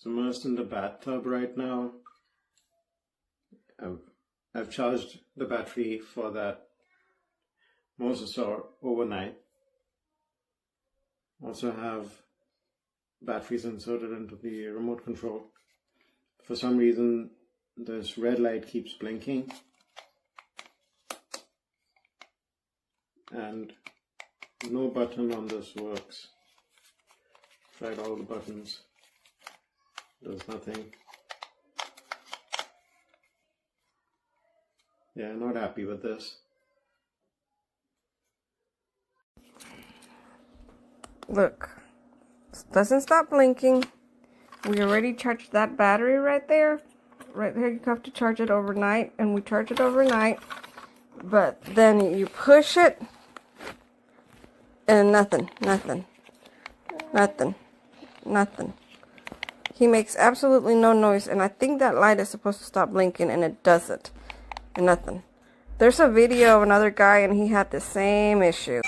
immersed in the bathtub right now. I've charged the battery for that Mosasaur overnight. Also have batteries inserted into the remote control. For some reason, this red light keeps blinking, and no button on this works. Tried all the buttons, does nothing. Yeah, not happy with this. Look, doesn't stop blinking. We already charged that battery right there. Right there, you have to charge it overnight, and we charge it overnight. But then you push it, and nothing. He makes absolutely no noise, and I think that light is supposed to stop blinking, and it doesn't. Nothing. There's a video of another guy, and he had the same issue.